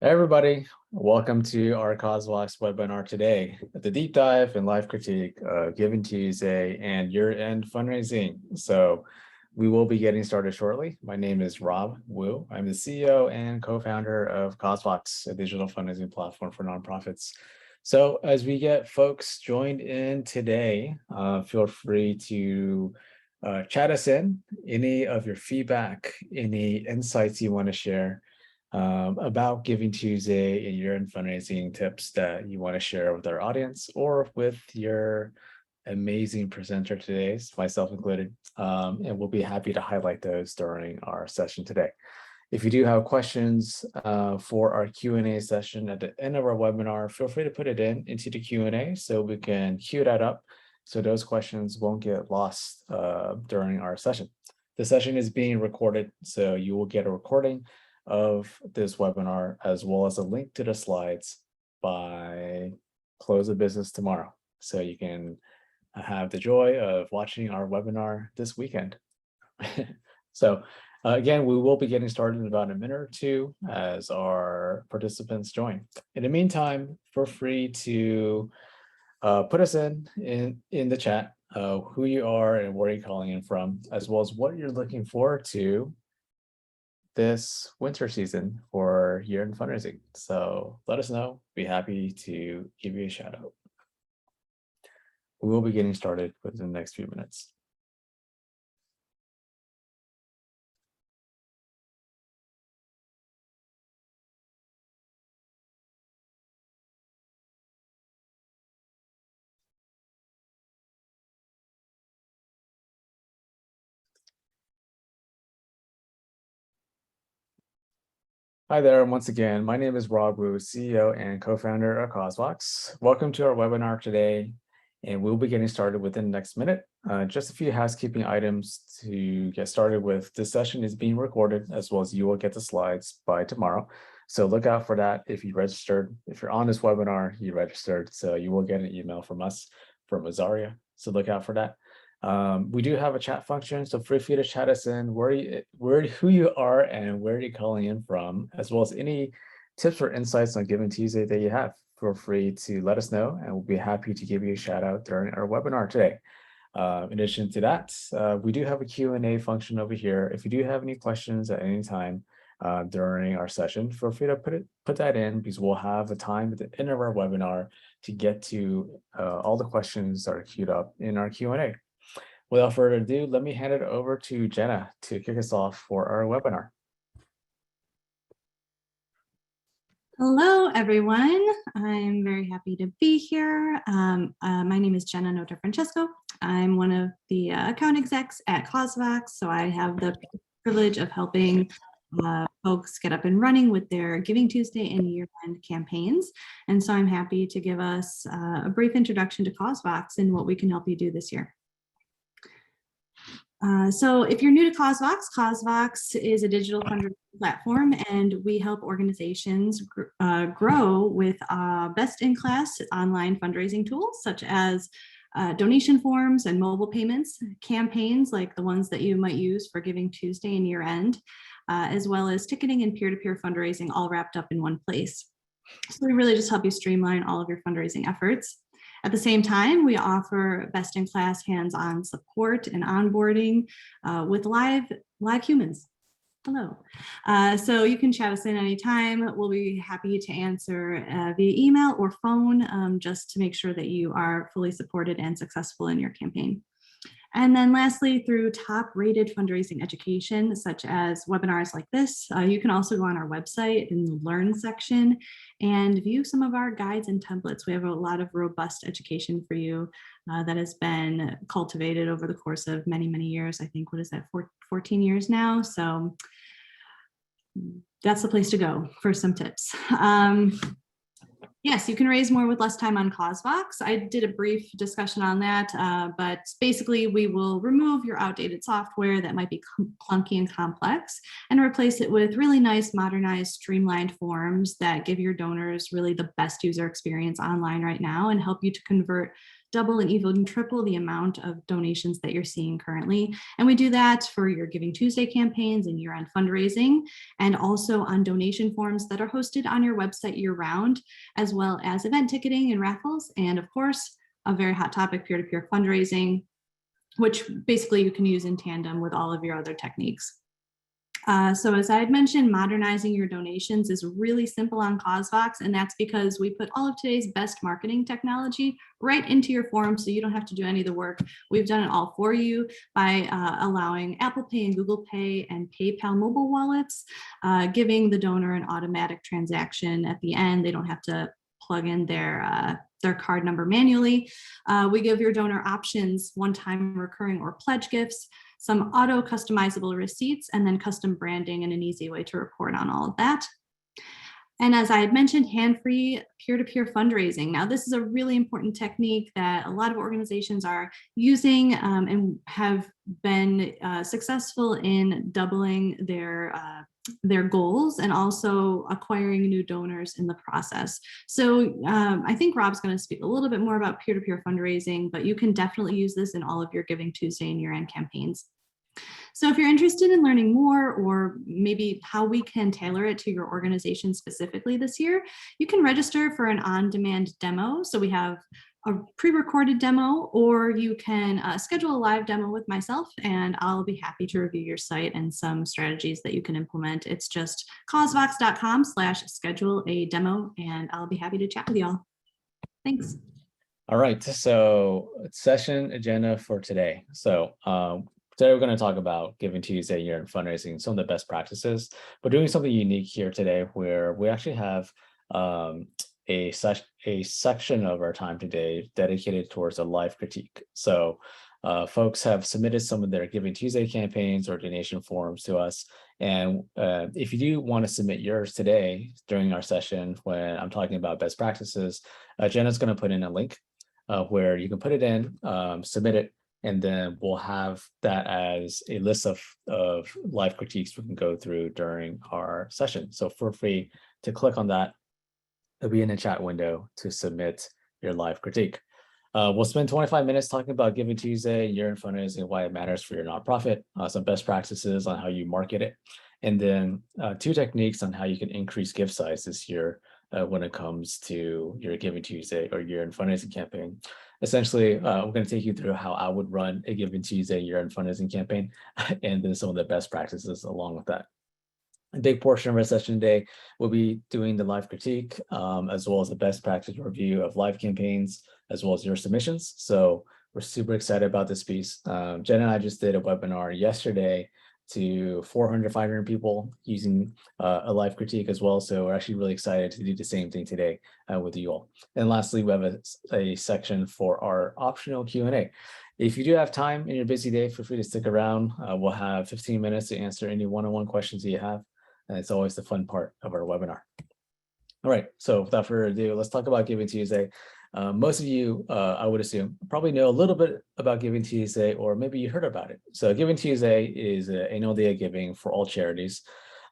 Hey everybody, welcome to our CosWalks webinar today, the deep dive and live critique of Giving Tuesday and Year End Fundraising. So we will be getting started shortly. My name is Rob Wu. I'm the CEO and co-founder of CosWalks, a digital fundraising platform for nonprofits. So as we get folks joined in today, feel free to chat us in, any of your feedback, any insights you want to share about Giving Tuesday and Year End Fundraising tips that you want to share with our audience or with your amazing presenter today, myself included, and we'll be happy to highlight those during our session today. If you do have questions for our Q&A session at the end of our webinar, feel free to put it into the Q&A so we can queue that up so those questions won't get lost during our session. The session is being recorded, so you will get a recording of this webinar as well as a link to the slides by close of business tomorrow. So you can have the joy of watching our webinar this weekend. So again, we will be getting started in about a minute or two as our participants join. In the meantime, feel free to put us in the chat who you are and where you're calling in from, as well as what you're looking forward to this winter season for Year End Fundraising. So let us know. Be happy to give you a shout out. We will be getting started within the next few minutes. Hi there, and once again, my name is Rob Wu, CEO and co-founder of CosWalks. Welcome to our webinar today, and we'll be getting started within the next minute. Just a few housekeeping items to get started with. This session is being recorded, as well as you will get the slides by tomorrow. So look out for that if you registered. If you're on this webinar, you registered, so you will get an email from us, from Azaria. So look out for that. We do have a chat function, so feel free to chat us in who you are and where you're calling in from, as well as any tips or insights on Giving Tuesday that you have. Feel free to let us know, and we'll be happy to give you a shout out during our webinar today. In addition to that, we do have a Q&A function over here. If you do have any questions at any time during our session, feel free to put that in, because we'll have a time at the end of our webinar to get to all the questions that are queued up in our Q&A. Without further ado, let me hand it over to Jenna to kick us off for our webinar. Hello, everyone. I'm very happy to be here. My name is Jenna Nota Francesco. I'm one of the account execs at CosVax, so I have the privilege of helping folks get up and running with their Giving Tuesday and year-end campaigns. And so I'm happy to give us a brief introduction to CosVax and what we can help you do this year. So if you're new to CosVax is a digital fundraising platform, and we help organizations grow with best-in-class online fundraising tools, such as donation forms and mobile payments, campaigns like the ones that you might use for Giving Tuesday and year end, as well as ticketing and peer-to-peer fundraising, all wrapped up in one place. So we really just help you streamline all of your fundraising efforts. At the same time, we offer best-in-class hands-on support and onboarding with live humans. Hello. So you can chat us in anytime. We'll be happy to answer via email or phone, just to make sure that you are fully supported and successful in your campaign. And then lastly, through top-rated fundraising education, such as webinars like this, you can also go on our website in the Learn section and view some of our guides and templates. We have a lot of robust education for you that has been cultivated over the course of many, many years. I think, what is that, 14 years now? So that's the place to go for some tips. Yes, you can raise more with less time on CosVax. I did a brief discussion on that, but basically we will remove your outdated software that might be clunky and complex and replace it with really nice, modernized, streamlined forms that give your donors really the best user experience online right now and help you to convert double and even triple the amount of donations that you're seeing currently. And we do that for your Giving Tuesday campaigns and year-end fundraising, and also on donation forms that are hosted on your website year-round, as well as event ticketing and raffles, and of course, a very hot topic, peer-to-peer fundraising, which basically you can use in tandem with all of your other techniques. So as I had mentioned, modernizing your donations is really simple on CauseVox, and that's because we put all of today's best marketing technology right into your form, so you don't have to do any of the work. We've done it all for you by allowing Apple Pay and Google Pay and PayPal mobile wallets, giving the donor an automatic transaction at the end. They don't have to plug in their card number manually. We give your donor options, one-time recurring or pledge gifts, some auto customizable receipts, and then custom branding and an easy way to report on all of that. And as I had mentioned, hand-free peer-to-peer fundraising. Now, this is a really important technique that a lot of organizations are using and have been successful in doubling their goals and also acquiring new donors in the process. So I think Rob's going to speak a little bit more about peer-to-peer fundraising, but you can definitely use this in all of your Giving Tuesday and year-end campaigns. So if you're interested in learning more, or maybe how we can tailor it to your organization specifically this year, you can register for an on-demand demo. So we have a pre-recorded demo, or you can schedule a live demo with myself, and I'll be happy to review your site and some strategies that you can implement. It's just causevox.com/schedule a demo, and I'll be happy to chat with y'all. Thanks. All right, so session agenda for today. So today we're going to talk about Giving Tuesday, year-end fundraising, some of the best practices. We're doing something unique here today where we actually have a section of our time today dedicated towards a live critique. So folks have submitted some of their Giving Tuesday campaigns or donation forms to us. And if you do want to submit yours today during our session, when I'm talking about best practices, Jenna's going to put in a link where you can put it in, submit it, and then we'll have that as a list of live critiques we can go through during our session. So feel free to click on that. It'll be in the chat window to submit your live critique. We'll spend 25 minutes talking about Giving Tuesday, year-end fundraising, why it matters for your nonprofit, some best practices on how you market it, and then 2 techniques on how you can increase gift size this year when it comes to your Giving Tuesday or year-end fundraising campaign. Essentially, we're going to take you through how I would run a Giving Tuesday year-end fundraising campaign, and then some of the best practices along with that. A big portion of our session today will be doing the live critique, as well as the best practice review of live campaigns, as well as your submissions. So we're super excited about this piece. Jen and I just did a webinar yesterday to 400, 500 people using a live critique as well. So we're actually really excited to do the same thing today with you all. And lastly, we have a section for our optional Q&A. If you do have time in your busy day, feel free to stick around. We'll have 15 minutes to answer any one-on-one questions that you have. And it's always the fun part of our webinar. All right, so without further ado, let's talk about Giving Tuesday. Most of you, I would assume, probably know a little bit about Giving Tuesday, or maybe you heard about it. So Giving Tuesday is an annual day of giving for all charities.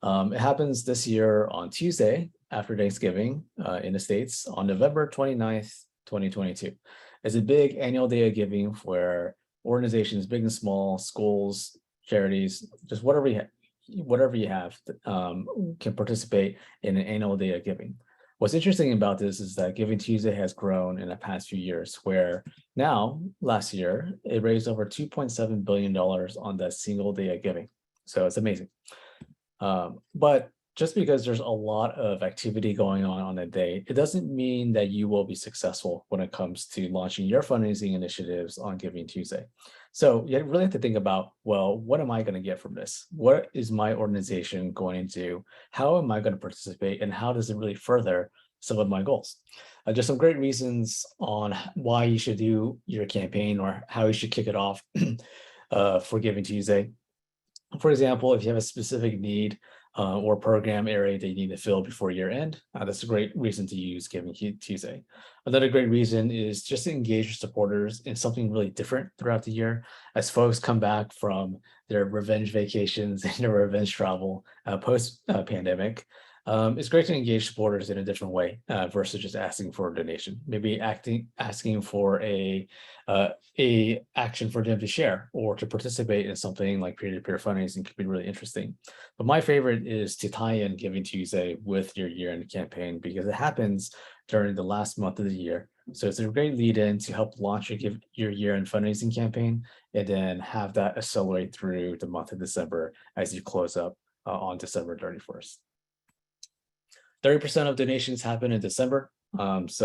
It happens this year on Tuesday after Thanksgiving in the States on November 29th, 2022. It's a big annual day of giving where organizations, big and small, schools, charities, just whatever you have can participate in an annual day of giving. What's interesting about this is that Giving Tuesday has grown in the past few years, where now, last year, it raised over $2.7 billion on that single day of giving. So it's amazing. But just because there's a lot of activity going on that day, it doesn't mean that you will be successful when it comes to launching your fundraising initiatives on Giving Tuesday. So you really have to think about, well, what am I going to get from this? What is my organization going to do? How am I going to participate? And how does it really further some of my goals? Just some great reasons on why you should do your campaign or how you should kick it off for Giving Tuesday. For example, if you have a specific need or program area that you need to fill before year end, that's a great reason to use Giving Tuesday. Another great reason is just to engage your supporters in something really different throughout the year. As folks come back from their revenge vacations and their revenge travel post-pandemic, It's great to engage supporters in a different way versus just asking for a donation. Maybe asking for a action for them to share or to participate in something like peer-to-peer fundraising could be really interesting. But my favorite is to tie in Giving Tuesday with your year-end campaign because it happens during the last month of the year. So it's a great lead-in to help launch your year-end fundraising campaign, and then have that accelerate through the month of December as you close up on December 31st. 30% of donations happen in December. It's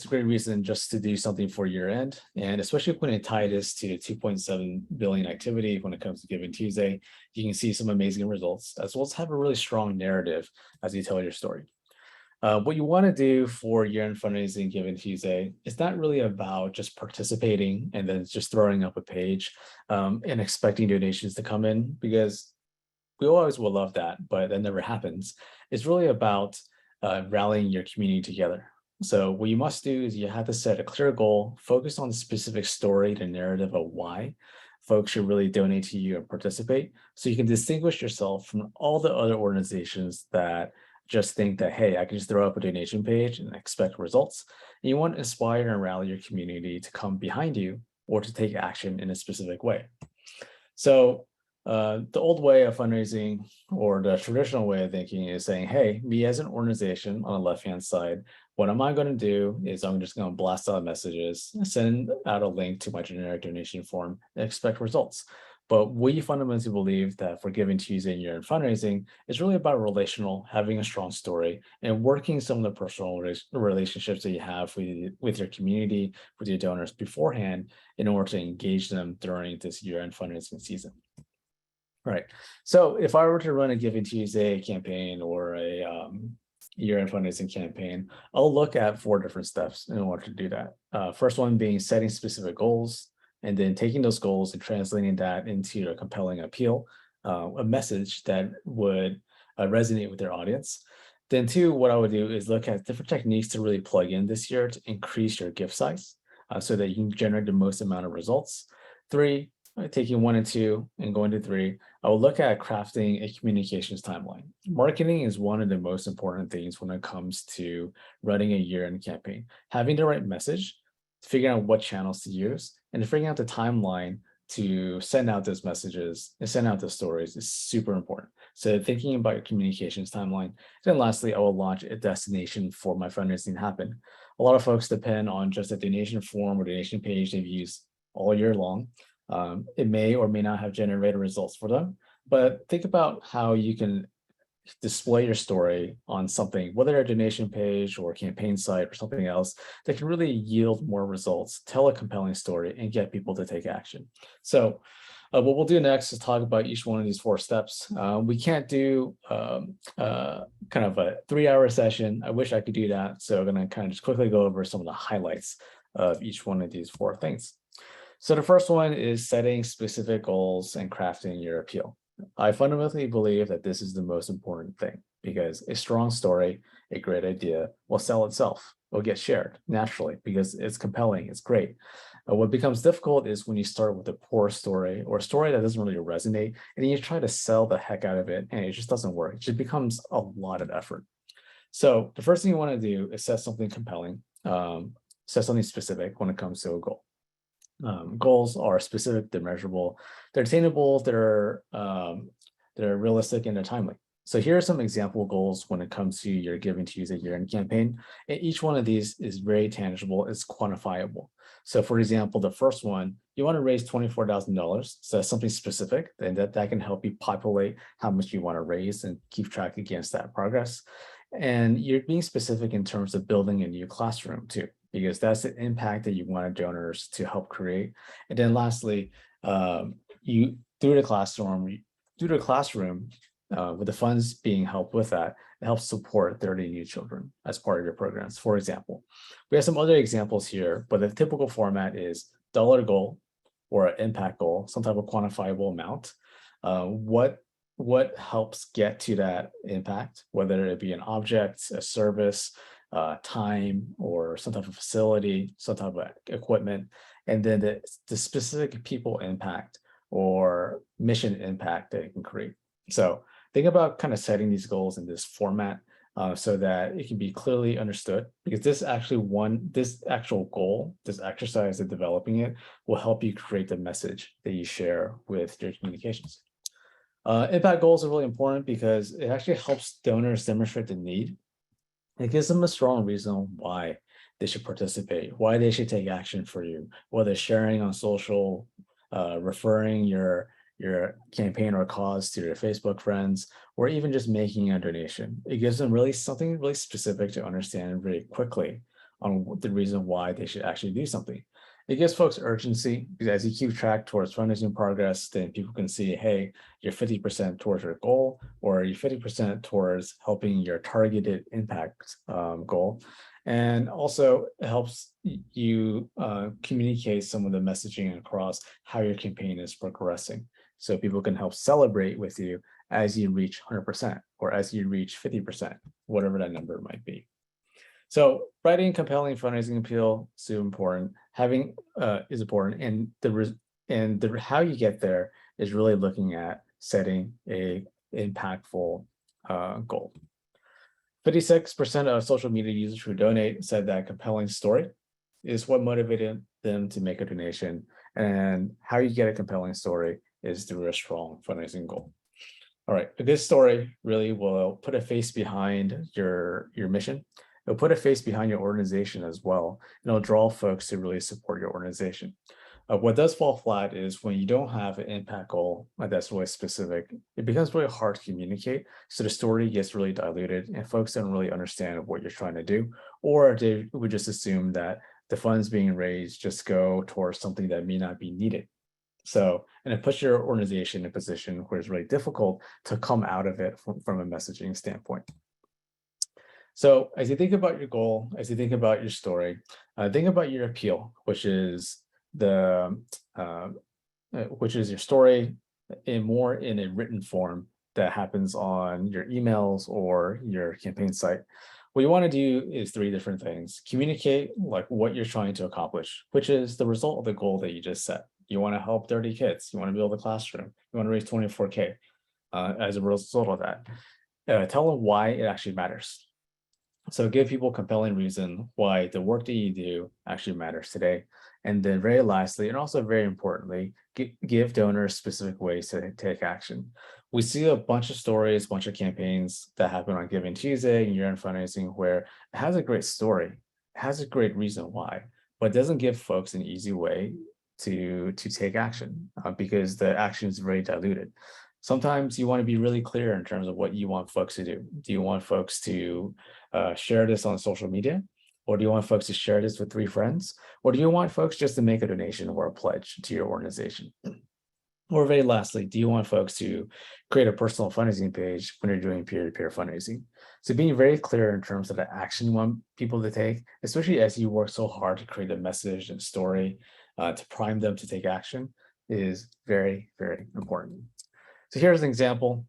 a great reason just to do something for year end. And especially when it tie this to 2.7 billion activity when it comes to Giving Tuesday, you can see some amazing results, as well as have a really strong narrative as you tell your story. What you want to do for year end fundraising Giving Tuesday is not really about just participating and then just throwing up a page and expecting donations to come in, because we always will love that, but that never happens. It's really about rallying your community together. So what you must do is you have to set a clear goal, focus on the specific story, the narrative of why folks should really donate to you and participate, so you can distinguish yourself from all the other organizations that just think that, hey, I can just throw up a donation page and expect results. And you want to inspire and rally your community to come behind you or to take action in a specific way. So the old way of fundraising, or the traditional way of thinking, is saying, hey, me as an organization on the left-hand side, what am I going to do is I'm just going to blast out messages, send out a link to my generic donation form, and expect results. But we fundamentally believe that for Giving Tuesday and Year End Fundraising, it's really about relational, having a strong story, and working some of the personal relationships that you have with your community, with your donors beforehand, in order to engage them during this year-end fundraising season. Right. So if I were to run a Giving Tuesday campaign or a year-end fundraising campaign, I'll look at 4 different steps in order to do that. First one being setting specific goals, and then taking those goals and translating that into a compelling appeal, a message that would resonate with their audience. Then 2, what I would do is look at different techniques to really plug in this year to increase your gift size so that you can generate the most amount of results. 3, taking 1 and 2 and going to 3, I will look at crafting a communications timeline. Marketing is one of the most important things when it comes to running a year-end campaign. Having the right message, figuring out what channels to use, and figuring out the timeline to send out those messages and send out the stories is super important. So thinking about your communications timeline. Then lastly, I will launch a destination for my fundraising to happen. A lot of folks depend on just a donation form or donation page they've used all year long. It may or may not have generated results for them, but think about how you can display your story on something, whether a donation page or a campaign site or something else, that can really yield more results, tell a compelling story, and get people to take action. So what we'll do next is talk about each one of these 4 steps. We can't do kind of a 3-hour session. I wish I could do that. So I'm going to kind of just quickly go over some of the highlights of each one of these 4 things. So the first one is setting specific goals and crafting your appeal. I fundamentally believe that this is the most important thing, because a strong story, a great idea, will sell itself, will get shared naturally because it's compelling, it's great. What becomes difficult is when you start with a poor story or a story that doesn't really resonate, and then you try to sell the heck out of it and it just doesn't work. It just becomes a lot of effort. So the first thing you want to do is set something compelling, set something specific when it comes to a goal. Goals are specific, they're measurable, they're attainable, they're realistic, and they're timely. So here are some example goals when it comes to your Giving Tuesday year-end campaign. And each one of these is very tangible, it's quantifiable. So for example, the first one, you want to raise $24,000. So that's something specific, and that can help you populate how much you want to raise and keep track against that progress. And you're being specific in terms of building a new classroom too, because that's the impact that you want donors to help create. And then lastly, you through the classroom, with the funds being helped with that, it helps support 30 new children as part of your programs. For example, we have some other examples here, but the typical format is dollar goal or an impact goal, some type of quantifiable amount. What helps get to that impact, whether it be an object, a service, time, or some type of facility, some type of equipment, and then the specific people impact or mission impact that it can create. So think about kind of setting these goals in this format so that it can be clearly understood, because this actual goal, this exercise of developing it will help you create the message that you share with your communications. Impact goals are really important because it actually helps donors demonstrate the need. It gives them a strong reason why they should participate, why they should take action for you, whether sharing on social, referring your campaign or cause to your Facebook friends, or even just making a donation. It gives them really something really specific to understand really quickly on the reason why they should actually do something. It gives folks urgency, because as you keep track towards fundraising progress, then people can see, hey, you're 50% towards your goal, or you're 50% towards helping your targeted impact goal. And also it helps you communicate some of the messaging across how your campaign is progressing. So people can help celebrate with you as you reach 100% or as you reach 50%, whatever that number might be. So writing compelling fundraising appeal is super important. Having is important, and how you get there is really looking at setting a impactful goal. 56% of social media users who donate said that compelling story is what motivated them to make a donation. And how you get a compelling story is through a strong fundraising goal. All right, a good story really will put a face behind your mission. It'll put a face behind your organization as well, and it'll draw folks to really support your organization. What does fall flat is when you don't have an impact goal that's really specific, it becomes really hard to communicate. So the story gets really diluted and folks don't really understand what you're trying to do, or they would just assume that the funds being raised just go towards something that may not be needed. So, and it puts your organization in a position where it's really difficult to come out of it from a messaging standpoint. So as you think about your goal, as you think about your story, think about your appeal, which is your story in a written form that happens on your emails or your campaign site. What you want to do is three different things. Communicate like what you're trying to accomplish, which is the result of the goal that you just set. You want to help 30 kids. You want to build a classroom. You want to raise 24K as a result of that. Tell them why it actually matters. So give people compelling reason why the work that you do actually matters today. And then very lastly, and also very importantly, give donors specific ways to take action. We see a bunch of stories, a bunch of campaigns that happen on GivingTuesday and Year End Fundraising where it has a great story, it has a great reason why, but it doesn't give folks an easy way to take action because the action is very diluted. Sometimes you want to be really clear in terms of what you want folks to do. Do you want folks to share this on social media? Or do you want folks to share this with 3 friends? Or do you want folks just to make a donation or a pledge to your organization? Or very lastly, do you want folks to create a personal fundraising page when you're doing peer-to-peer fundraising? So being very clear in terms of the action you want people to take, especially as you work so hard to create a message and story to prime them to take action, is very, very important. So here's an example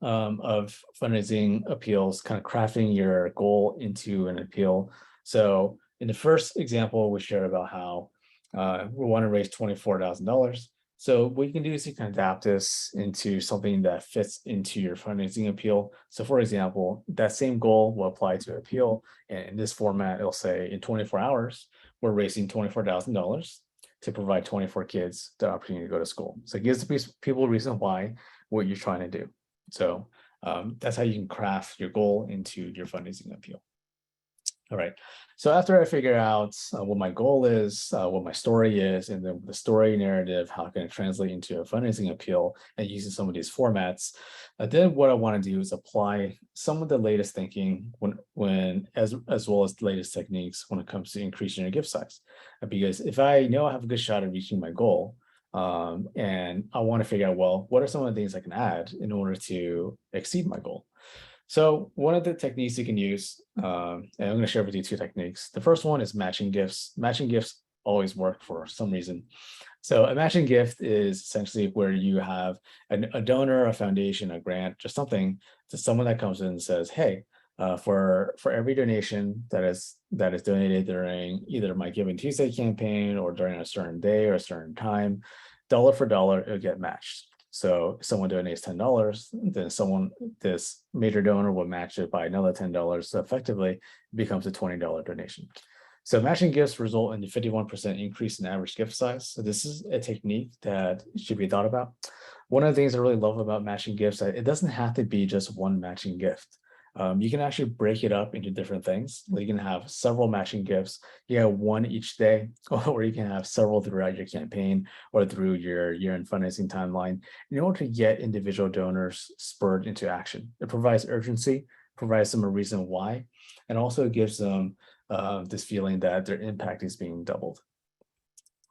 of fundraising appeals, kind of crafting your goal into an appeal. So in the first example, we shared about how we want to raise $24,000. So what you can do is you can adapt this into something that fits into your fundraising appeal. So for example, that same goal will apply to appeal. And in this format, it'll say in 24 hours, we're raising $24,000 to provide 24 kids the opportunity to go to school. So it gives people a reason why what you're trying to do. So that's how you can craft your goal into your fundraising appeal. All right. So after I figure out what my goal is, what my story is, and then the story narrative, how can it translate into a fundraising appeal and using some of these formats, then what I want to do is apply some of the latest thinking as well as the latest techniques when it comes to increasing your gift size. Because if I know I have a good shot at reaching my goal, and I want to figure out, well, what are some of the things I can add in order to exceed my goal? So one of the techniques you can use, and I'm going to share with you 2 techniques. The first one is matching gifts. Matching gifts always work for some reason. So a matching gift is essentially where you have a donor, a foundation, a grant, just something to someone that comes in and says, hey, for every donation that is donated during either my GivingTuesday campaign or during a certain day or a certain time, dollar for dollar, it'll get matched. So if someone donates $10, then this major donor will match it by another $10. So effectively, it becomes a $20 donation. So matching gifts result in a 51% increase in average gift size. So this is a technique that should be thought about. One of the things I really love about matching gifts, it doesn't have to be just one matching gift. You can actually break it up into different things. You can have several matching gifts. You have one each day, or you can have several throughout your campaign or through your year-end fundraising timeline in order to get individual donors spurred into action. It provides urgency, provides them a reason why, and also gives them this feeling that their impact is being doubled.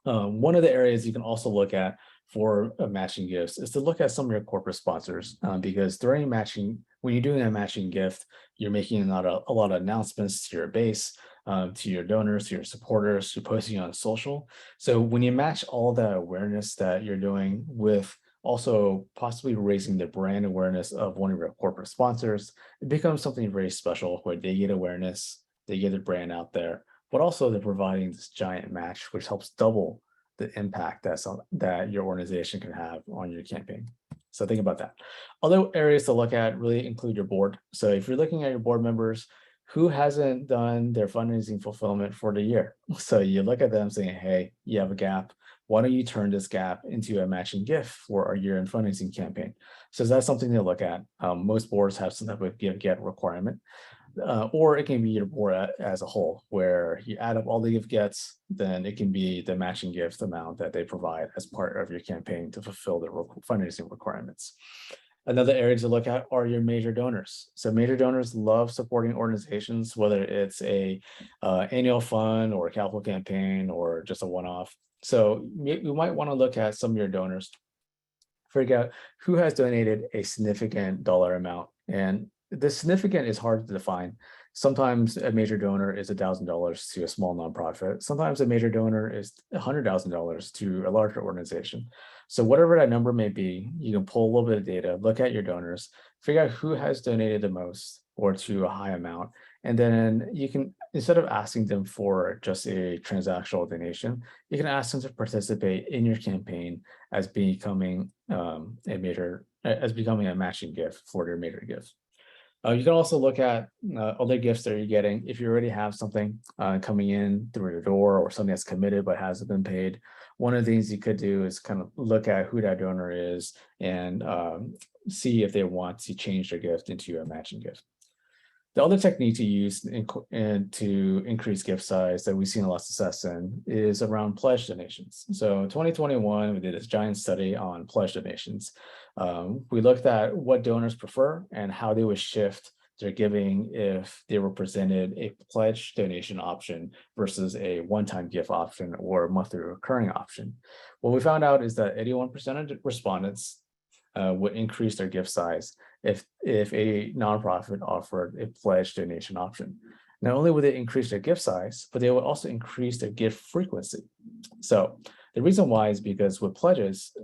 One of the areas you can also look at for matching gifts is to look at some of your corporate sponsors, because during matching, when you're doing a matching gift, you're making a lot of announcements to your base, to your donors, to your supporters, you're posting on social. So when you match all that awareness that you're doing with also possibly raising the brand awareness of one of your corporate sponsors, it becomes something very special where they get awareness, they get their brand out there, but also they're providing this giant match, which helps double the impact that your organization can have on your campaign. So think about that. Other areas to look at really include your board. So if you're looking at your board members, who hasn't done their fundraising fulfillment for the year? So you look at them saying, hey, you have a gap. Why don't you turn this gap into a matching gift for our year-end fundraising campaign? So that's something to look at. Most boards have some type of give-get requirement. Or it can be your board as a whole, where you add up all the gift gets, then it can be the matching gift amount that they provide as part of your campaign to fulfill the fundraising requirements. Another area to look at are your major donors. So major donors love supporting organizations, whether it's a annual fund or a capital campaign or just a one-off. So you might want to look at some of your donors, figure out who has donated a significant dollar amount. And the significant is hard to define. Sometimes a major donor is $1,000 to a small nonprofit. Sometimes a major donor is $100,000 to a larger organization. So whatever that number may be, you can pull a little bit of data, look at your donors, figure out who has donated the most or to a high amount. And then you can, instead of asking them for just a transactional donation, you can ask them to participate in your campaign as becoming a matching gift for your major gift. You can also look at other gifts that you're getting. If you already have something coming in through your door or something that's committed but hasn't been paid, one of the things you could do is kind of look at who that donor is and see if they want to change their gift into a matching gift. The other technique to use to increase gift size that we've seen a lot of success in is around pledge donations. So in 2021, we did this giant study on pledge donations. We looked at what donors prefer and how they would shift their giving if they were presented a pledge donation option versus a one-time gift option or monthly recurring option. What we found out is that 81% of respondents would increase their gift size if a nonprofit offered a pledge donation option. Not only would they increase their gift size, but they would also increase their gift frequency. So the reason why is because with pledges,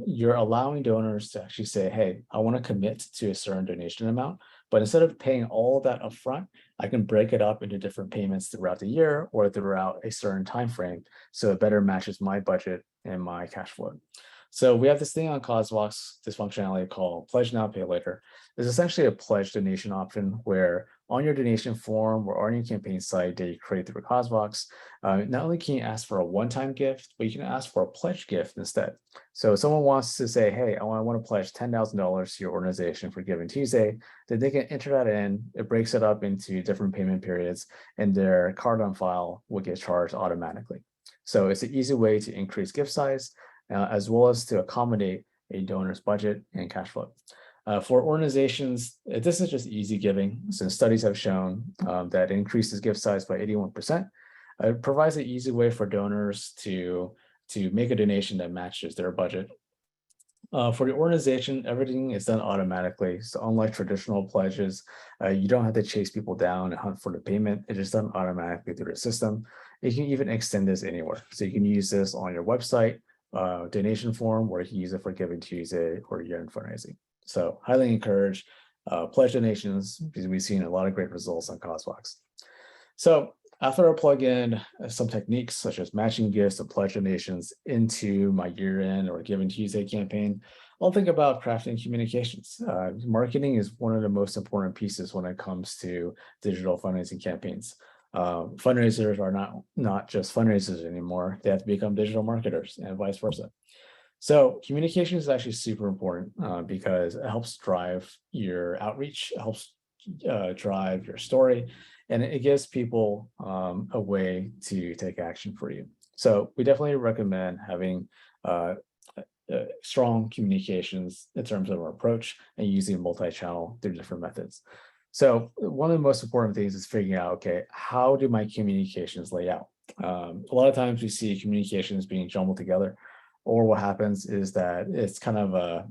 you're allowing donors to actually say, hey, I want to commit to a certain donation amount, but instead of paying all of that upfront, I can break it up into different payments throughout the year or throughout a certain time frame, so it better matches my budget and my cash flow. So we have this thing on CauseVox, this functionality called Pledge Now, Pay Later. It's essentially a pledge donation option where on your donation form or on your campaign site that you create through CauseVox, not only can you ask for a one-time gift, but you can ask for a pledge gift instead. So if someone wants to say, hey, I want to pledge $10,000 to your organization for GivingTuesday, then they can enter that in. It breaks it up into different payment periods, and their card on file will get charged automatically. So it's an easy way to increase gift size, as well as to accommodate a donor's budget and cash flow. For organizations, this is just easy giving, since studies have shown that it increases gift size by 81%. It provides an easy way for donors to make a donation that matches their budget. For the organization, everything is done automatically. So unlike traditional pledges, you don't have to chase people down and hunt for the payment. It is done automatically through the system. You can even extend this anywhere. So you can use this on your website, donation form, or you can use it for GivingTuesday or year-end fundraising. So highly encourage pledge donations because we've seen a lot of great results on CauseVox. So after I plug in some techniques such as matching gifts and pledge donations into my year-end or GivingTuesday campaign, I'll think about crafting communications. Marketing is one of the most important pieces when it comes to digital fundraising campaigns. Fundraisers are not just fundraisers anymore. They have to become digital marketers and vice versa. So communication is actually super important because it helps drive your outreach, it helps drive your story, and it gives people a way to take action for you. So we definitely recommend having strong communications in terms of our approach and using multi-channel through different methods. So one of the most important things is figuring out, okay, how do my communications lay out? A lot of times we see communications being jumbled together, or what happens is that it's kind of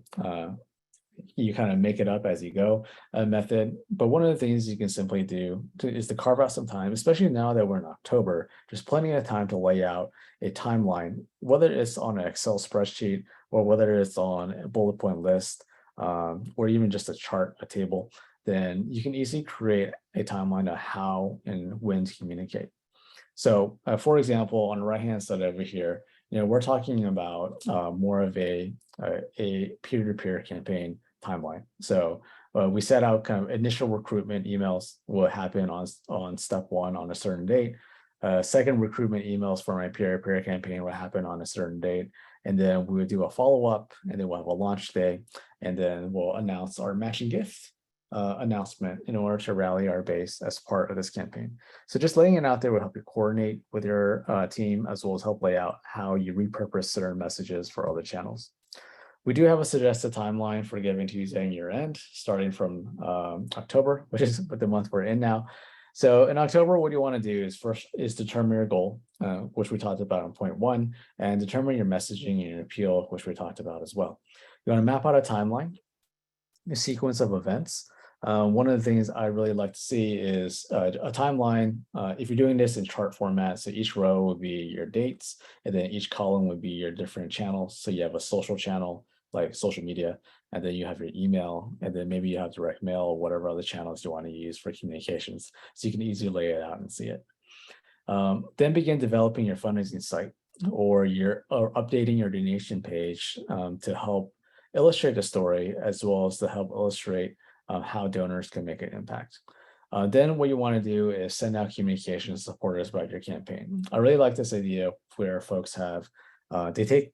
you kind of make it up as you go method. But one of the things you can simply do is to carve out some time, especially now that we're in October, there's plenty of time to lay out a timeline, whether it's on an Excel spreadsheet or whether it's on a bullet point list or even just a chart, a table, then you can easily create a timeline of how and when to communicate. So for example, on the right-hand side over here, we're talking about more of a peer-to-peer campaign timeline. So we set out kind of initial recruitment emails will happen on step one on a certain date. Second recruitment emails for my peer-to-peer campaign will happen on a certain date. And then we would do a follow-up, and then we'll have a launch day, and then we'll announce our matching gift announcement in order to rally our base as part of this campaign. So just laying it out there will help you coordinate with your team, as well as help lay out how you repurpose certain messages for other channels. We do have a suggested timeline for GivingTuesday and Year End, starting from October, which is the month we're in now. So in October, what you want to do is first determine your goal, which we talked about on point one, and determine your messaging and your appeal, which we talked about as well. You want to map out a timeline, a sequence of events. One of the things I really like to see is a timeline. If you're doing this in chart format, so each row would be your dates, and then each column would be your different channels. So you have a social channel, like social media, and then you have your email, and then maybe you have direct mail or whatever other channels you want to use for communications. So you can easily lay it out and see it. Then begin developing your fundraising site or updating your donation page to help illustrate the story, as well as to help illustrate how donors can make an impact. Then what you want to do is send out communications to supporters about your campaign. I really like this idea where folks have they take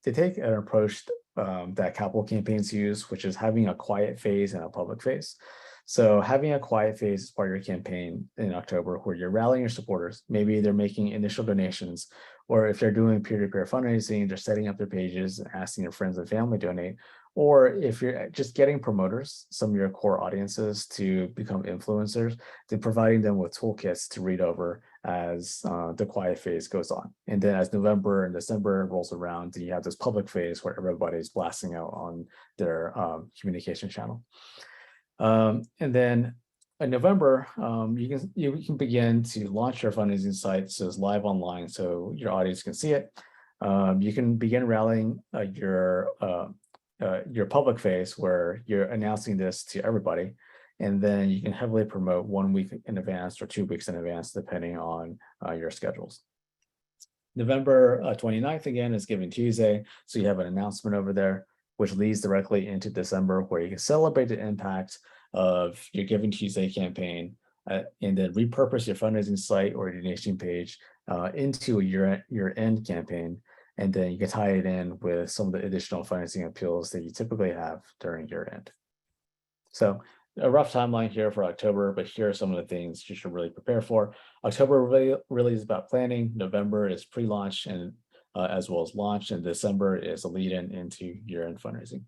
an approach that capital campaigns use, which is having a quiet phase and a public phase. So having a quiet phase as part of your campaign in October, where you're rallying your supporters, maybe they're making initial donations, or if they're doing peer-to-peer fundraising, they're setting up their pages and asking their friends and family to donate. Or if you're just getting promoters, some of your core audiences, to become influencers, then providing them with toolkits to read over as the quiet phase goes on. And then as November and December rolls around, then you have this public phase where everybody's blasting out on their communication channel. And then in November, you can begin to launch your fundraising site, so it's live online, so your audience can see it. You can begin rallying your public phase, where you're announcing this to everybody, and then you can heavily promote 1 week in advance or 2 weeks in advance, depending on your schedules. November 29th, again, is GivingTuesday, so you have an announcement over there, which leads directly into December, where you can celebrate the impact of your GivingTuesday campaign, and then repurpose your fundraising site or your donation page into a year-end campaign. And then you can tie it in with some of the additional financing appeals that you typically have during year end. So a rough timeline here for October, but here are some of the things you should really prepare for. October really is about planning. November is pre-launch and as well as launch, and December is a lead-in into year-end fundraising.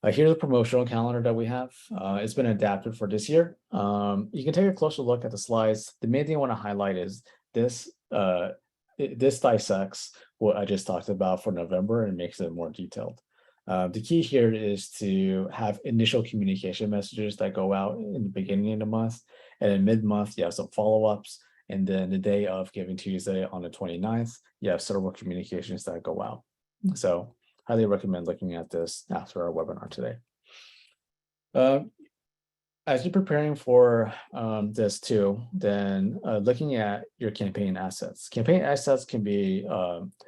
Here's a promotional calendar that we have. It's been adapted for this year. You can take a closer look at the slides. The main thing I want to highlight is this. This dissects what I just talked about for November and makes it more detailed. The key here is to have initial communication messages that go out in the beginning of the month, and in mid-month you have some follow-ups, and then the day of GivingTuesday on the 29th, you have several communications that go out. So highly recommend looking at this after our webinar today. As you're preparing for this too, then looking at your campaign assets. Campaign assets can be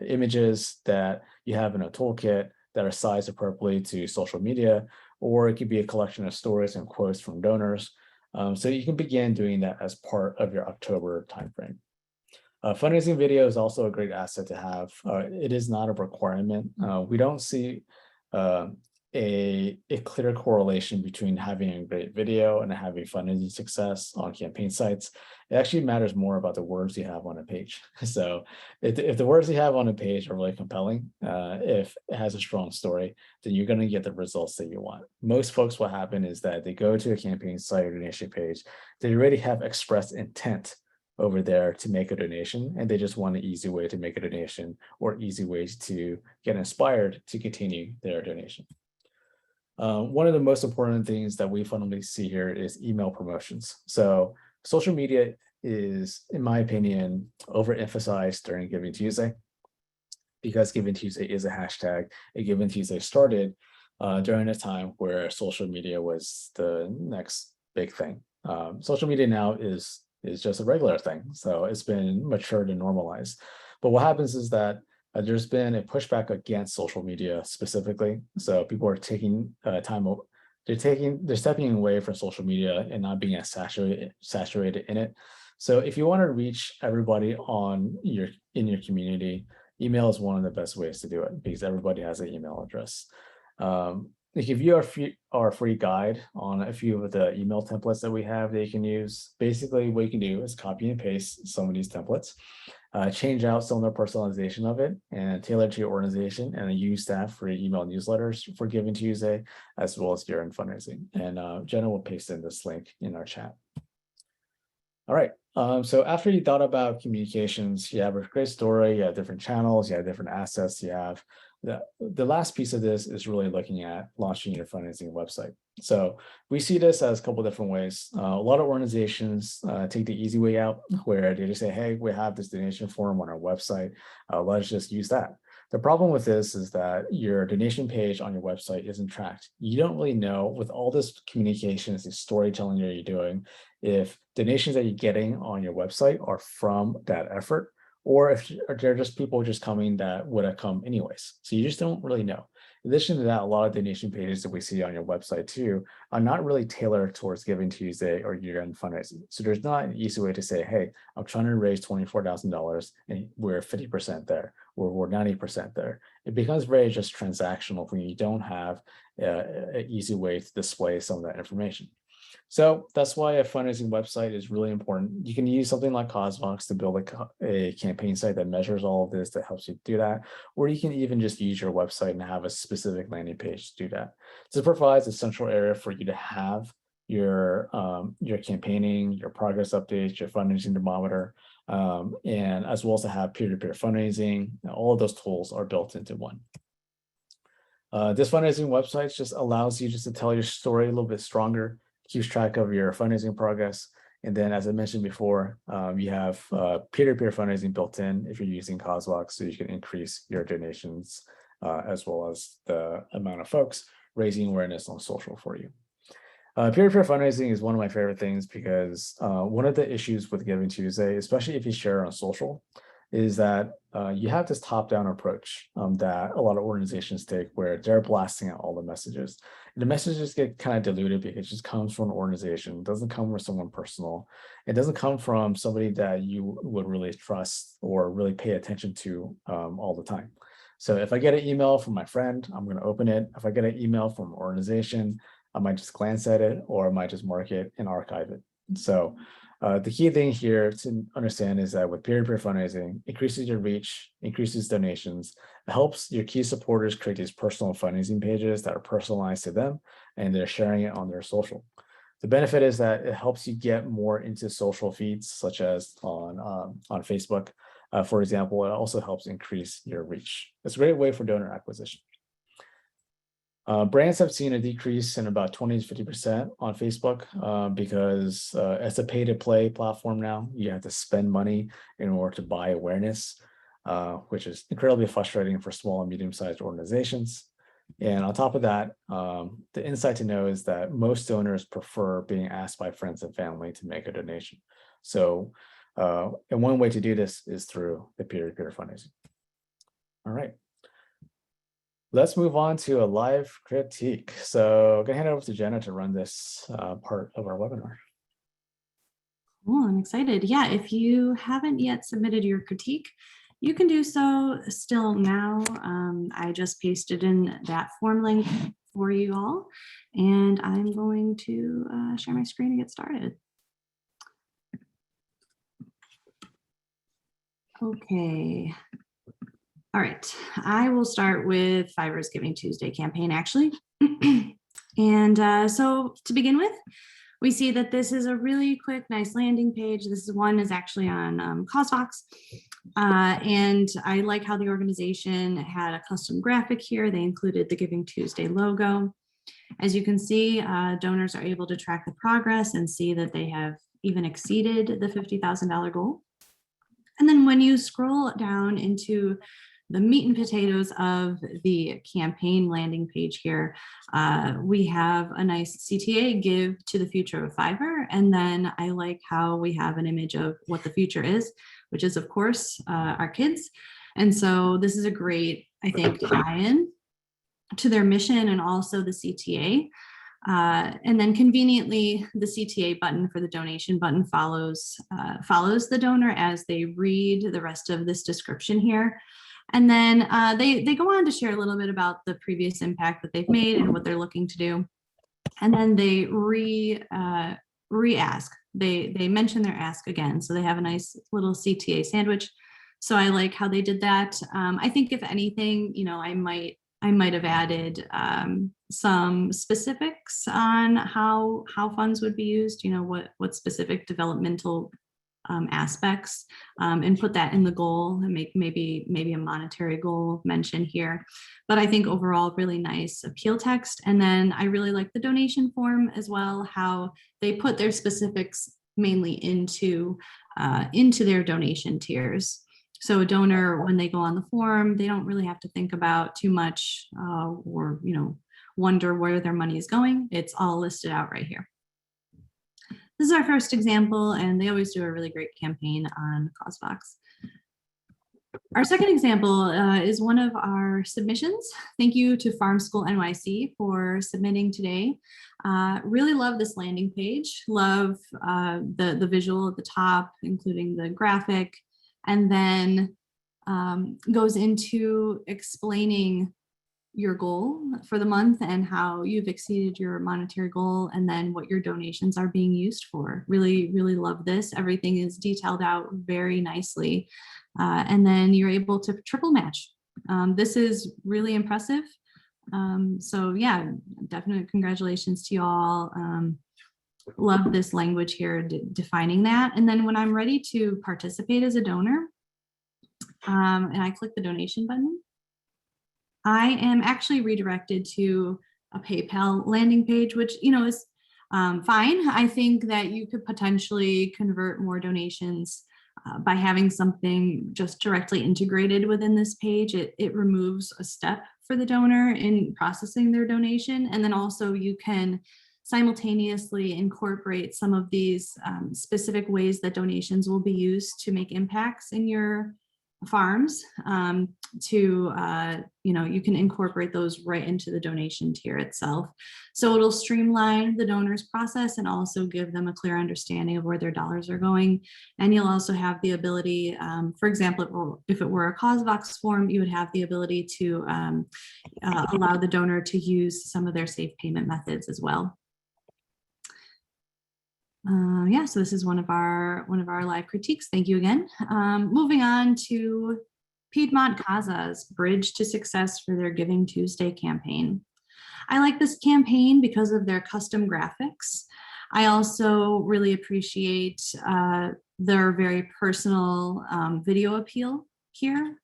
images that you have in a toolkit, that are sized appropriately to social media, or it could be a collection of stories and quotes from donors. So you can begin doing that as part of your October timeframe. Fundraising video is also a great asset to have. It is not a requirement. We don't see a clear correlation between having a great video and having fundraising success on campaign sites. It actually matters more about the words you have on a page. So if the words you have on a page are really compelling, if it has a strong story, then you're going to get the results that you want. Most folks, what happen is that they go to a campaign site or donation page, they already have expressed intent over there to make a donation, and they just want an easy way to make a donation or easy ways to get inspired to continue their donation. One of the most important things that we fundamentally see here is email promotions. So social media is, in my opinion, overemphasized during Giving Tuesday, because Giving Tuesday is a hashtag, and Giving Tuesday started during a time where social media was the next big thing. Social media now is just a regular thing, so it's been matured and normalized. But what happens is that there's been a pushback against social media specifically. So people are taking they're stepping away from social media and not being as saturated in it. So if you want to reach everybody in your community, email is one of the best ways to do it, because everybody has an email address. They give you our free guide on a few of the email templates that we have that you can use. Basically, what you can do is copy and paste some of these templates, change out some of the personalization of it, and tailor to your organization, and then use that for your email newsletters for Giving Tuesday, as well as Year End Fundraising. And Jenna will paste in this link in our chat. All right. So after you thought about communications, you have a great story, you have different channels, you have different assets, you have the last piece of this is really looking at launching your fundraising website. So we see this as a couple different ways. A lot of organizations take the easy way out, where they just say, hey, we have this donation form on our website. Let's just use that. The problem with this is that your donation page on your website isn't tracked. You don't really know, with all this communications, the storytelling that you're doing, if donations that you're getting on your website are from that effort, or if they're just people just coming that would have come anyways. So you just don't really know. In addition to that, a lot of donation pages that we see on your website too are not really tailored towards Giving Tuesday or year-end fundraising. So there's not an easy way to say, hey, I'm trying to raise $24,000 and we're 50% there, or we're 90% there. It becomes very just transactional when you don't have an easy way to display some of that information. So that's why a fundraising website is really important. You can use something like CosVox to build a campaign site that measures all of this, that helps you do that. Or you can even just use your website and have a specific landing page to do that. So it provides a central area for you to have your campaigning, your progress updates, your fundraising thermometer, and as well as to have peer-to-peer fundraising. All of those tools are built into one. This fundraising website just allows you just to tell your story a little bit stronger, keeps track of your fundraising progress. And then, as I mentioned before, you have peer-to-peer fundraising built in if you're using CosVox, so you can increase your donations as well as the amount of folks raising awareness on social for you. Peer-to-peer fundraising is one of my favorite things, because one of the issues with Giving Tuesday, especially if you share on social, is that you have this top-down approach that a lot of organizations take, where they're blasting out all the messages. And the messages get kind of diluted because it just comes from an organization. It doesn't come from someone personal. It doesn't come from somebody that you would really trust or really pay attention to all the time. So if I get an email from my friend, I'm going to open it. If I get an email from an organization, I might just glance at it, or I might just mark it and archive it. So the key thing here to understand is that with peer-to-peer fundraising, increases your reach, increases donations, it helps your key supporters create these personal fundraising pages that are personalized to them, and they're sharing it on their social. The benefit is that it helps you get more into social feeds, such as on Facebook. For example, it also helps increase your reach. It's a great way for donor acquisition. Brands have seen a decrease in about 20 to 50% on Facebook because it's a pay-to-play platform now. You have to spend money in order to buy awareness, which is incredibly frustrating for small and medium-sized organizations. And on top of that, the insight to know is that most donors prefer being asked by friends and family to make a donation. So, and one way to do this is through the peer-to-peer fundraising. All right. Let's move on to a live critique. So I'm gonna hand it over to Jenna to run this part of our webinar. Oh, I'm excited. Yeah, if you haven't yet submitted your critique, you can do so still now. I just pasted in that form link for you all, and I'm going to share my screen and get started. Okay. All right, I will start with Fiverr's Giving Tuesday campaign, actually. And so to begin with, we see that this is a really quick, nice landing page. This one is actually on CauseVox. And I like how the organization had a custom graphic here. They included the Giving Tuesday logo. As you can see, donors are able to track the progress and see that they have even exceeded the $50,000 goal. And then when you scroll down into the meat and potatoes of the campaign landing page here, we have a nice CTA, give to the future of Fiverr. And then I like how we have an image of what the future is, which is of course our kids. And so this is a great, I think, tie-in to their mission and also the CTA. And then conveniently, the CTA button for the donation button follows the donor as they read the rest of this description here. And then they go on to share a little bit about the previous impact that they've made and what they're looking to do. And then they re-ask. They mention their ask again. So they have a nice little CTA sandwich. So I like how they did that. I think if anything, I might have added some specifics on how funds would be used, what specific developmental aspects, and put that in the goal and make maybe a monetary goal mention here. But I think overall really nice appeal text. And then I really like the donation form as well, how they put their specifics mainly into their donation tiers. So a donor, when they go on the form, they don't really have to think about too much or wonder where their money is going. It's all listed out right here. This is our first example, and they always do a really great campaign on CauseVox. Our second example is one of our submissions. Thank you to Farm School NYC for submitting today. Really love this landing page. Love the visual at the top, including the graphic, and then goes into explaining your goal for the month and how you've exceeded your monetary goal, and then what your donations are being used for. Really, really love this. Everything is detailed out very nicely. And then you're able to triple match. This is really impressive. So yeah, definitely congratulations to you all. Love this language here, defining that. And then when I'm ready to participate as a donor, and I click the donation button, I am actually redirected to a PayPal landing page, which is fine. I think that you could potentially convert more donations by having something just directly integrated within this page. It removes a step for the donor in processing their donation, and then also you can simultaneously incorporate some of these specific ways that donations will be used to make impacts in your farms. You can incorporate those right into the donation tier itself. So it'll streamline the donor's process and also give them a clear understanding of where their dollars are going. And you'll also have the ability, for example, if it were a CauseVox form, you would have the ability to allow the donor to use some of their safe payment methods as well. Yeah, so this is one of our live critiques. Thank you again. Moving on to Piedmont Casa's Bridge to Success for their Giving Tuesday campaign. I like this campaign because of their custom graphics. I also really appreciate their very personal video appeal here.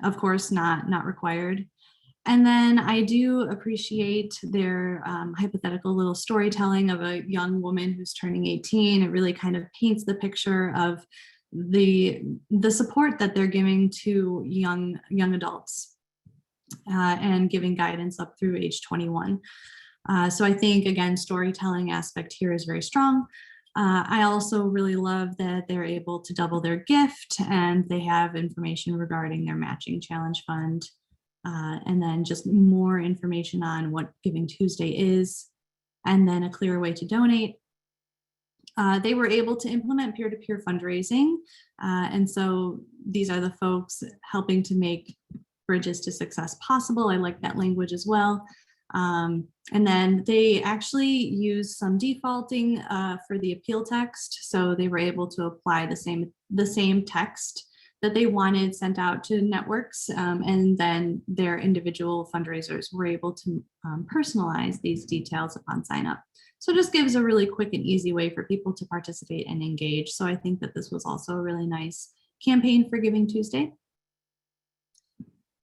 Of course, not required. And then I do appreciate their hypothetical little storytelling of a young woman who's turning 18. It really kind of paints the picture of the support that they're giving to young adults and giving guidance up through age 21. So I think, again, storytelling aspect here is very strong. I also really love that they're able to double their gift, and they have information regarding their matching challenge fund and then just more information on what Giving Tuesday is, and then a clear way to donate. They were able to implement peer-to-peer fundraising. And so these are the folks helping to make bridges to success possible. I like that language as well. And then they actually use some defaulting for the appeal text. So they were able to apply the same text that they wanted sent out to networks. And then their individual fundraisers were able to personalize these details upon sign up. So it just gives a really quick and easy way for people to participate and engage. So I think that this was also a really nice campaign for Giving Tuesday.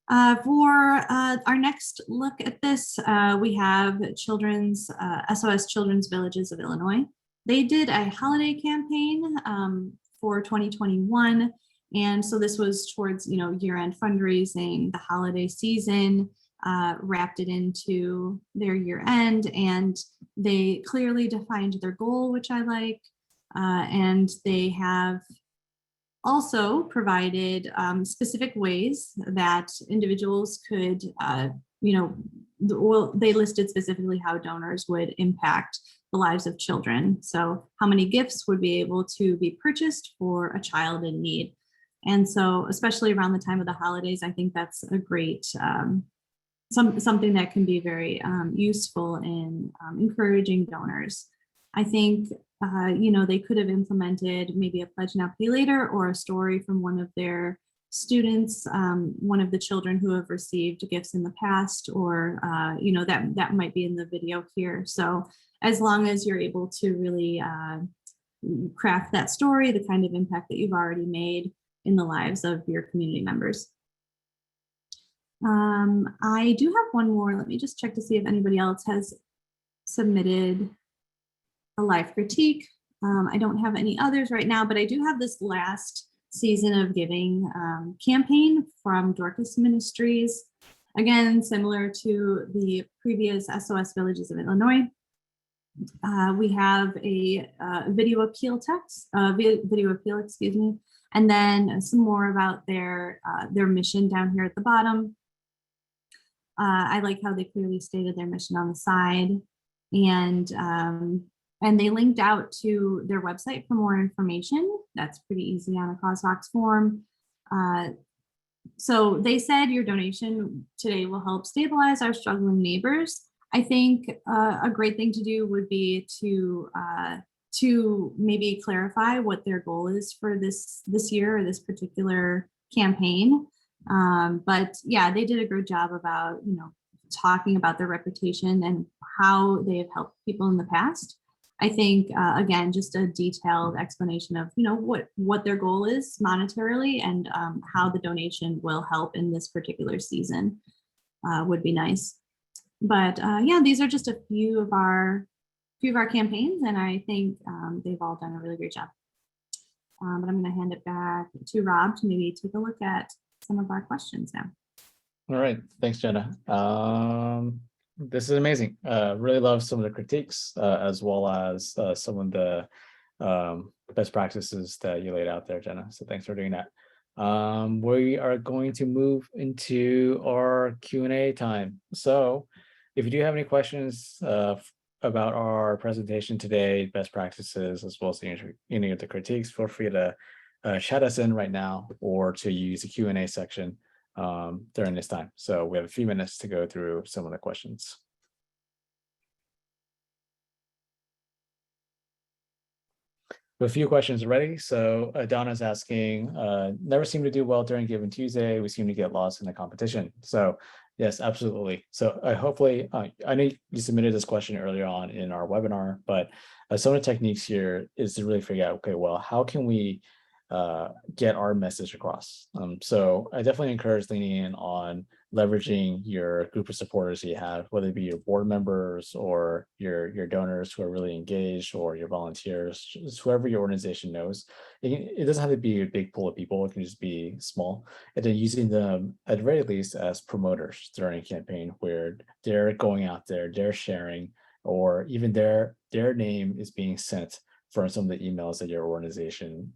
For our next look at this, we have SOS Children's Villages of Illinois. They did a holiday campaign for 2021. And so this was towards, year-end fundraising, the holiday season, wrapped it into their year end, and they clearly defined their goal, which I like. And they have also provided specific ways that individuals could, they listed specifically how donors would impact the lives of children. So how many gifts would be able to be purchased for a child in need. And so, especially around the time of the holidays, I think that's a great, something that can be very useful in encouraging donors. I think, they could have implemented maybe a pledge now, pay later, or a story from one of their students, one of the children who have received gifts in the past, or, that might be in the video here. So as long as you're able to really craft that story, the kind of impact that you've already made in the lives of your community members. I do have one more. Let me just check to see if anybody else has submitted a live critique. I don't have any others right now, but I do have this last season of giving campaign from Dorcas Ministries. Again, similar to the previous SOS Villages of Illinois. We have a video appeal text, excuse me, and then some more about their mission down here at the bottom. I like how they clearly stated their mission on the side, and they linked out to their website for more information. That's pretty easy on a CauseVox form. So they said your donation today will help stabilize our struggling neighbors. I think a great thing to do would be to maybe clarify what their goal is for this year or this particular campaign. But yeah, they did a good job about, talking about their reputation and how they have helped people in the past. I think, again, just a detailed explanation of, what their goal is monetarily and how the donation will help in this particular season would be nice. But yeah, these are just a few of our campaigns, and I think they've all done a really great job. But I'm going to hand it back to Rob to maybe take a look at some of our questions now. All right, thanks, Jenna. This is amazing. Really love some of the critiques as well as some of the best practices that you laid out there, Jenna. So thanks for doing that. We are going to move into our Q&A time. So if you do have any questions about our presentation today, best practices, as well as any of the critiques, feel free to chat us in right now or to use the Q&A section during this time. So we have a few minutes to go through some of the questions. A few questions already. So Donna's asking, never seem to do well during Giving Tuesday. We seem to get lost in the competition. So yes, absolutely. So hopefully, I know you submitted this question earlier on in our webinar, but some of the techniques here is to really figure out, okay, well, how can we get our message across? So I definitely encourage leaning in on leveraging your group of supporters that you have, whether it be your board members or your donors who are really engaged, or your volunteers, just whoever your organization knows. It doesn't have to be a big pool of people, it can just be small. And then using them at the very least as promoters during a campaign where they're going out there, they're sharing, or even their name is being sent from some of the emails that your organization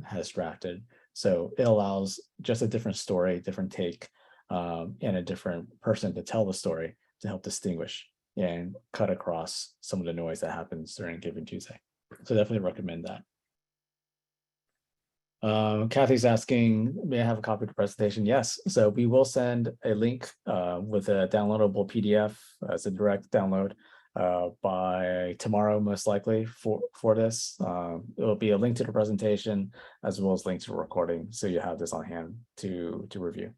has drafted. So it allows just a different story, different take and a different person to tell the story to help distinguish and cut across some of the noise that happens during Giving Tuesday. So definitely recommend that. Kathy's asking, may I have a copy of the presentation? Yes. So we will send a link with a downloadable PDF as a direct download by tomorrow, most likely for this. It will be a link to the presentation as well as links to the recording. So you have this on hand to review.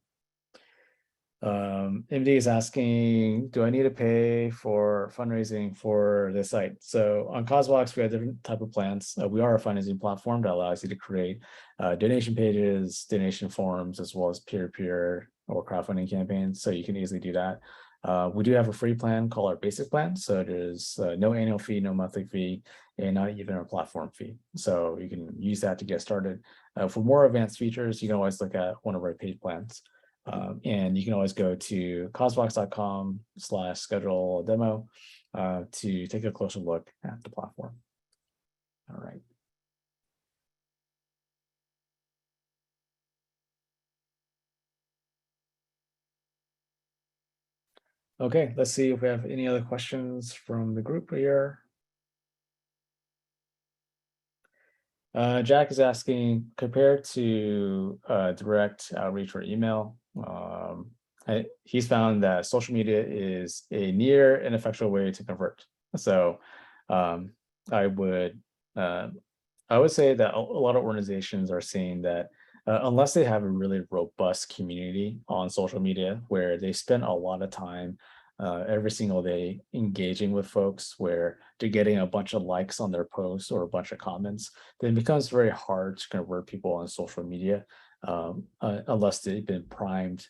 MD is asking, do I need to pay for fundraising for the site? So on CauseVox, we have different type of plans. We are a fundraising platform that allows you to create donation pages, donation forms, as well as peer-to-peer or crowdfunding campaigns. So you can easily do that. We do have a free plan called our basic plan. So there's no annual fee, no monthly fee, and not even a platform fee. So you can use that to get started. For more advanced features, you can always look at one of our paid plans. And you can always go to causebox.com/schedule demo to take a closer look at the platform. All right. Okay, let's see if we have any other questions from the group here. Jack is asking, compared to direct outreach or email, he's found that social media is a near ineffectual way to convert. So I would say that a lot of organizations are saying that unless they have a really robust community on social media where they spend a lot of time every single day engaging with folks, where they're getting a bunch of likes on their posts or a bunch of comments, then it becomes very hard to convert people on social media unless they've been primed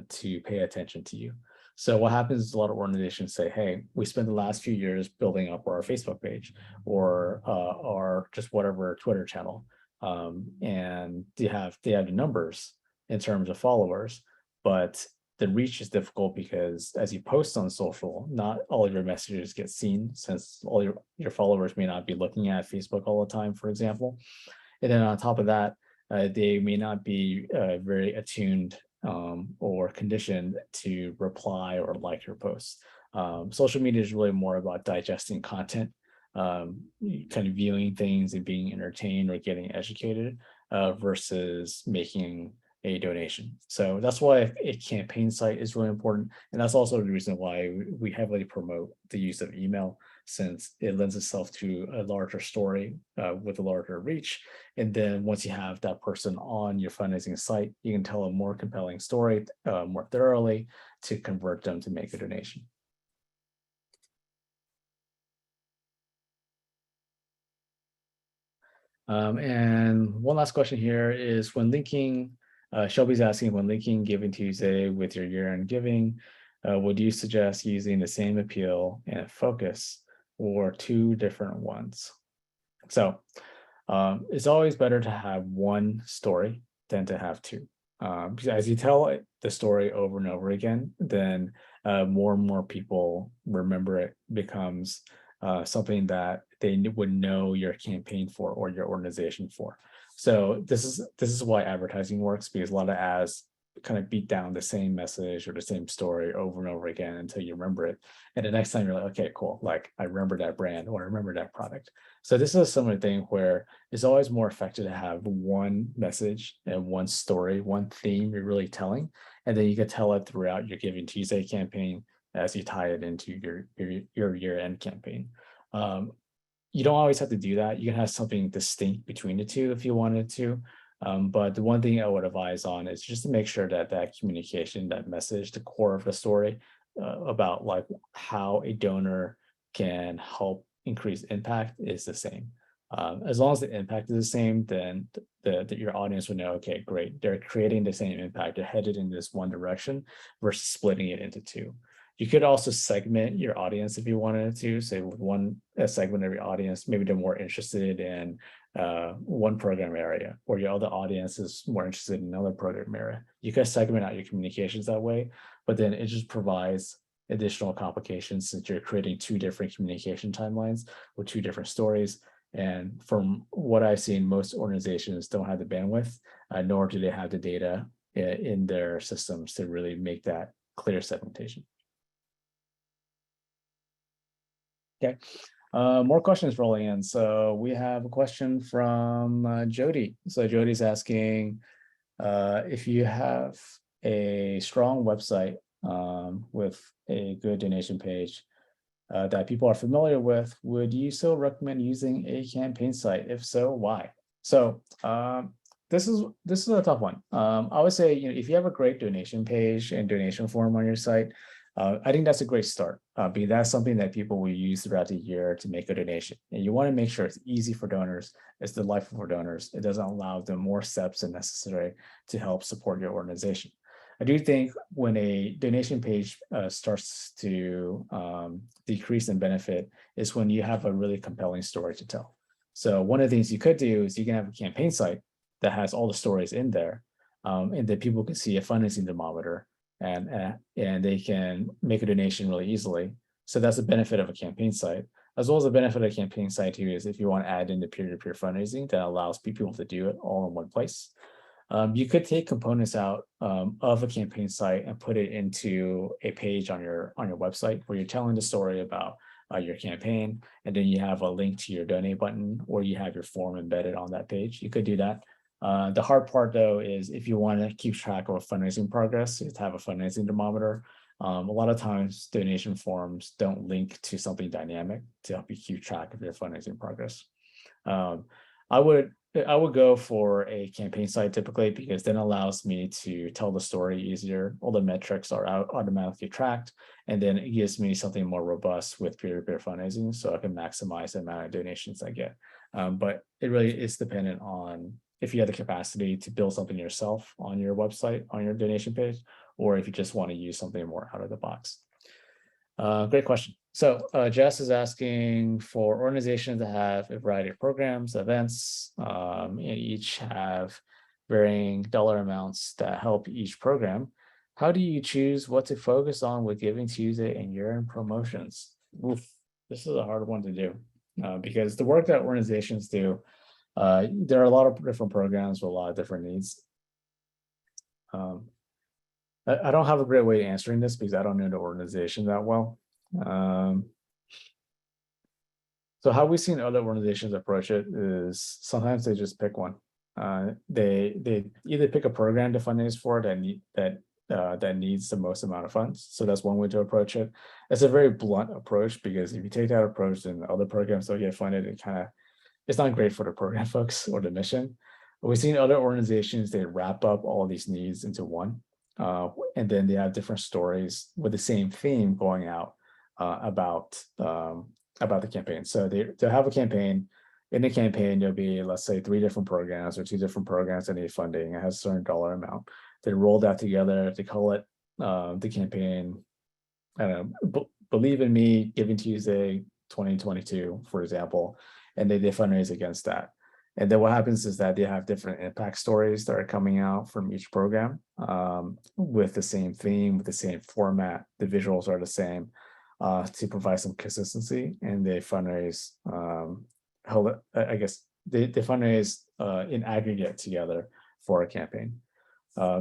to pay attention to you. So what happens is a lot of organizations say, hey, we spent the last few years building up our Facebook page or our just whatever Twitter channel. And they have the numbers in terms of followers, but the reach is difficult because as you post on social, not all of your messages get seen, since all your followers may not be looking at Facebook all the time, for example. And then on top of that, they may not be very attuned or conditioned to reply or like your posts. Social media is really more about digesting content, kind of viewing things and being entertained or getting educated versus making a donation. So that's why a campaign site is really important. And that's also the reason why we heavily promote the use of email, since it lends itself to a larger story with a larger reach. And then once you have that person on your fundraising site, you can tell a more compelling story more thoroughly to convert them to make a donation. And one last question here is, when linking, Shelby's asking, when linking Giving Tuesday with your year-end giving, would you suggest using the same appeal and focus or two different ones? So it's always better to have one story than to have two. Because as you tell the story over and over again, then more and more people remember it, becomes something that they would know your campaign for or your organization for. So this is why advertising works, because a lot of ads kind of beat down the same message or the same story over and over again until you remember it. And the next time you're like, okay, cool, like I remember that brand or I remember that product. So this is a similar thing where it's always more effective to have one message and one story, one theme you're really telling, and then you can tell it throughout your Giving Tuesday campaign as you tie it into your year-end campaign. You don't always have to do that. You can have something distinct between the two if you wanted to. But the one thing I would advise on is just to make sure that that communication, that message, the core of the story about like how a donor can help increase impact is the same. As long as the impact is the same, then your audience will know, okay, great, they're creating the same impact, they're headed in this one direction versus splitting it into two. You could also segment your audience if you wanted to, say with a segment of your audience, maybe they're more interested in one program area, or your other audience is more interested in another program area. You can segment out your communications that way, but then it just provides additional complications since you're creating two different communication timelines with two different stories. And from what I've seen, most organizations don't have the bandwidth, nor do they have the data in their systems to really make that clear segmentation. Okay, more questions rolling in. So we have a question from Jody. So Jody's asking if you have a strong website with a good donation page that people are familiar with, would you still recommend using a campaign site? If so, why? So this is a tough one. I would say, if you have a great donation page and donation form on your site, I think that's a great start because that's something that people will use throughout the year to make a donation. And you want to make sure it's easy for donors, it's delightful for donors. It doesn't allow them more steps than necessary to help support your organization. I do think when a donation page starts to decrease in benefit is when you have a really compelling story to tell. So one of the things you could do is you can have a campaign site that has all the stories in there, and that people can see a fundraising thermometer, and they can make a donation really easily. So that's the benefit of a campaign site. As well as the benefit of a campaign site too is if you want to add in the peer-to-peer fundraising, that allows people to do it all in one place. You could take components out of a campaign site and put it into a page on your website where you're telling the story about your campaign, and then you have a link to your donate button, or you have your form embedded on that page. You could do that. The hard part though is if you want to keep track of a fundraising progress, is to have a fundraising thermometer. A lot of times donation forms don't link to something dynamic to help you keep track of your fundraising progress. I would go for a campaign site typically because then allows me to tell the story easier. All the metrics are automatically tracked, and then it gives me something more robust with peer-to-peer fundraising, so I can maximize the amount of donations I get. But it really is dependent on if you have the capacity to build something yourself on your website, on your donation page, or if you just want to use something more out of the box. Great question. So Jess is asking for organizations that have a variety of programs, events, and each have varying dollar amounts that help each program. How do you choose what to focus on with GivingTuesday and year-end promotions? Oof, this is a hard one to do because the work that organizations do, there are a lot of different programs with a lot of different needs. I don't have a great way of answering this because I don't know the organization that well. So how we've seen other organizations approach it is sometimes they just pick one. They either pick a program to fundraise for that needs the most amount of funds. So that's one way to approach it. It's a very blunt approach because if you take that approach, then other programs don't get funded. It's not great for the program folks or the mission. But we've seen other organizations, they wrap up all these needs into one. And then they have different stories with the same theme going out about the campaign. So they'll have a campaign. In the campaign, there'll be, let's say, 3 different programs or 2 different programs that need funding. It has a certain dollar amount. They roll that together. They call it the campaign, I don't know, Believe in Me, GivingTuesday 2022, for example, and they fundraise against that. And then what happens is that they have different impact stories that are coming out from each program with the same theme, with the same format. The visuals are the same to provide some consistency, and they fundraise. I guess they fundraise in aggregate together for a campaign.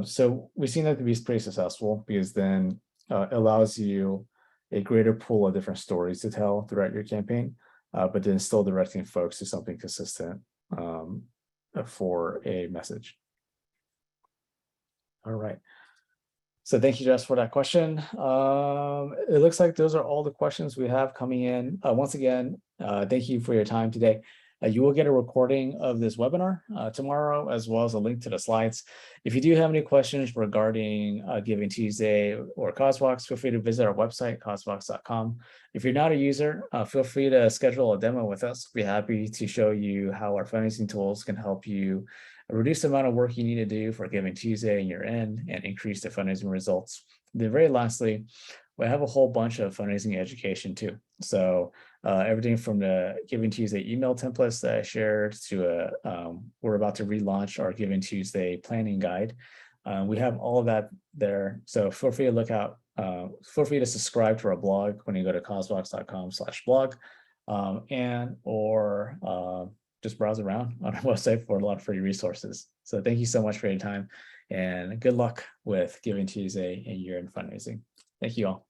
So we've seen that to be pretty successful because then it allows you a greater pool of different stories to tell throughout your campaign, but then still directing folks to something consistent for a message. All right. So thank you, Jess, for that question. It looks like those are all the questions we have coming in. Once again, thank you for your time today. You will get a recording of this webinar tomorrow, as well as a link to the slides. If you do have any questions regarding GivingTuesday or CauseVox, feel free to visit our website, causevox.com. If you're not a user, feel free to schedule a demo with us. We'd be happy to show you how our fundraising tools can help you reduce the amount of work you need to do for GivingTuesday and year end and increase the fundraising results. Then very lastly, we have a whole bunch of fundraising education too. So everything from the GivingTuesday email templates that I shared to we're about to relaunch our GivingTuesday planning guide. We have all of that there. So feel free to look out, feel free to subscribe to our blog when you go to causevox.com/blog, and or just browse around on our website for a lot of free resources. So thank you so much for your time, and good luck with Giving Tuesday and Year End Fundraising. Thank you all.